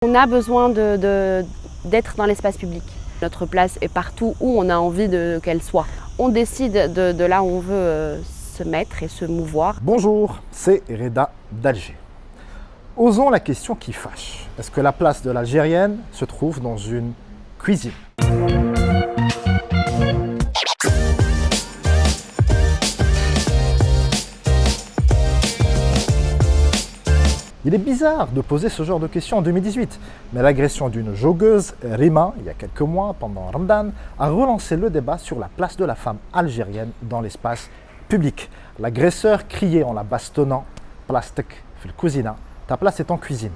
On a besoin d'être dans l'espace public. Notre place est partout où on a envie qu'elle soit. On décide de là où on veut se mettre et se mouvoir. Bonjour, c'est Reda d'Alger. Osons la question qui fâche. Est-ce que la place de l'Algérienne se trouve dans une cuisine ? Il est bizarre de poser ce genre de questions en 2018, mais l'agression d'une joggeuse, Rima, il y a quelques mois, pendant Ramadan, a relancé le débat sur la place de la femme algérienne dans l'espace public. L'agresseur criait en la bastonnant « Plastik fil cuisina », ta place est en cuisine.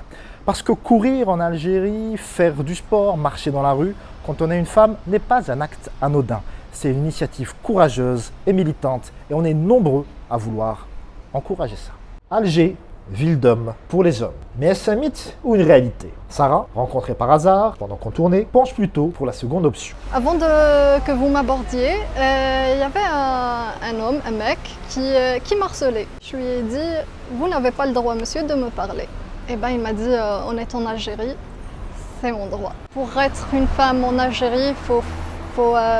Parce que courir en Algérie, faire du sport, marcher dans la rue, quand on est une femme, n'est pas un acte anodin. C'est une initiative courageuse et militante, et on est nombreux à vouloir encourager ça. Alger, ville d'hommes pour les hommes. Mais est-ce un mythe ou une réalité? Sarah, rencontrée par hasard pendant qu'on tournait, penche plutôt pour la seconde option. Avant que vous m'abordiez, il y avait un homme, un mec, qui m'harcelait. Je lui ai dit « Vous n'avez pas le droit, monsieur, de me parler ». Et ben, il m'a dit « On est en Algérie, c'est mon droit ». Pour être une femme en Algérie, il faut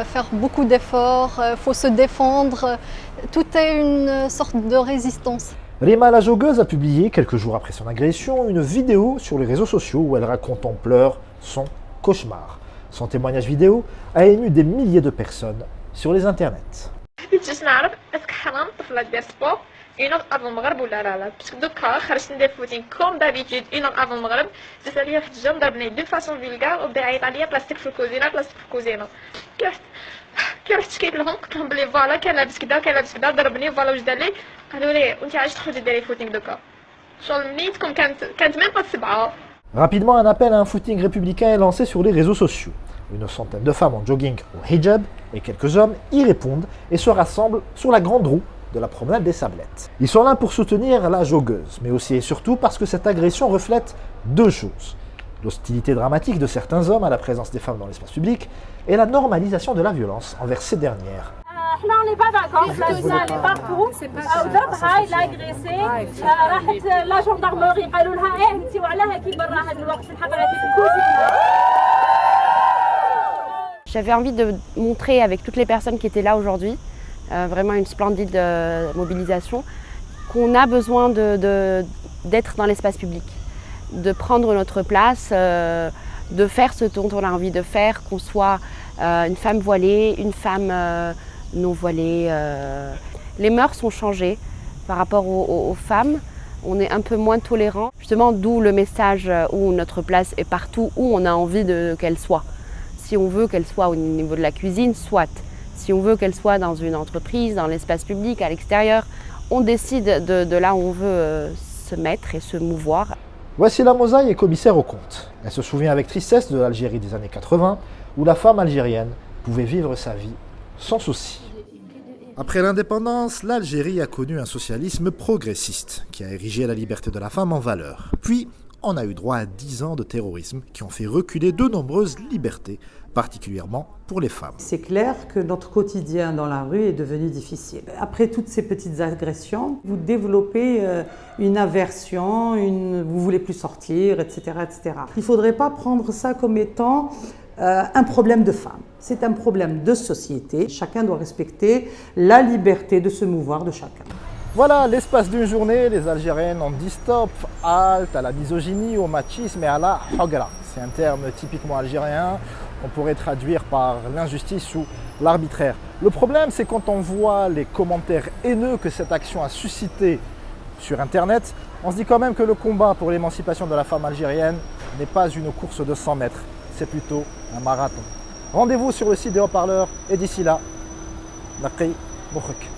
faire beaucoup d'efforts, il faut se défendre. Tout est une sorte de résistance. Rima la joggeuse a publié, quelques jours après son agression, une vidéo sur les réseaux sociaux où elle raconte en pleurs son cauchemar. Son témoignage vidéo a ému des milliers de personnes sur les internets. Une heure avant le maghreb ou là parce que دوكا خرجت ندير فوتين كوم دابيتود une heure avant المغرب جات عليا واحد الجا ضربني دو فاسون فيلغار وبدا يعيط عليا بلاستيك في الكوزينه بلاستيك في الكوزينه كي رحت شكيت لهم قلت لهم بلي فوالا كان لابس كذا ضربني فوالا واش دار لي قالوا لي وانت علاش تخرجي ديري فوتين دوكا شغل نيتكم كانت ميم با 7. Rapidement, un appel à un footing républicain est lancé sur les réseaux sociaux. Une centaine de femmes en jogging ou hijab et quelques hommes y répondent et se rassemblent sur la grande roue de la promenade des Sablettes. Ils sont là pour soutenir la joggeuse, mais aussi et surtout parce que cette agression reflète deux choses. L'hostilité dramatique de certains hommes à la présence des femmes dans l'espace public et la normalisation de la violence envers ces dernières. احنا on n'est pas d'accord, elle est partout. ودابها il a agressé. راحت لا جوندارموري قالوا لها انت وعلاه كي برا هذا الوقت الحق راكي في الكوزينه. J'avais envie de montrer avec toutes les personnes qui étaient là aujourd'hui, vraiment une splendide mobilisation, qu'on a besoin d'être dans l'espace public, de prendre notre place, de faire ce dont on a envie de faire, qu'on soit une femme voilée, une femme non voilée. Les mœurs sont changées par rapport aux femmes, on est un peu moins tolérant, justement d'où le message où notre place est partout où on a envie qu'elle soit. Si on veut qu'elle soit au niveau de la cuisine, soit. Si on veut qu'elle soit dans une entreprise, dans l'espace public, à l'extérieur, on décide de là où on veut se mettre et se mouvoir. Voici la Mosaï est commissaire aux comptes. Elle se souvient avec tristesse de l'Algérie des années 80, où la femme algérienne pouvait vivre sa vie sans souci. Après l'indépendance, l'Algérie a connu un socialisme progressiste qui a érigé la liberté de la femme en valeur. Puis, on a eu droit à 10 ans de terrorisme qui ont fait reculer de nombreuses libertés, particulièrement pour les femmes. C'est clair que notre quotidien dans la rue est devenu difficile. Après toutes ces petites agressions, vous développez une aversion, vous voulez plus sortir, etc., etc. Il ne faudrait pas prendre ça comme étant un problème de femme. C'est un problème de société. Chacun doit respecter la liberté de se mouvoir de chacun. Voilà, l'espace d'une journée, les Algériennes ont dit stop, halte à la misogynie, au machisme et à la hogra. C'est un terme typiquement algérien, on pourrait traduire par l'injustice ou l'arbitraire. Le problème, c'est quand on voit les commentaires haineux que cette action a suscité sur Internet, on se dit quand même que le combat pour l'émancipation de la femme algérienne n'est pas une course de 100 mètres, c'est plutôt un marathon. Rendez-vous sur le site des haut-parleurs et d'ici là, Naqi Moukhek.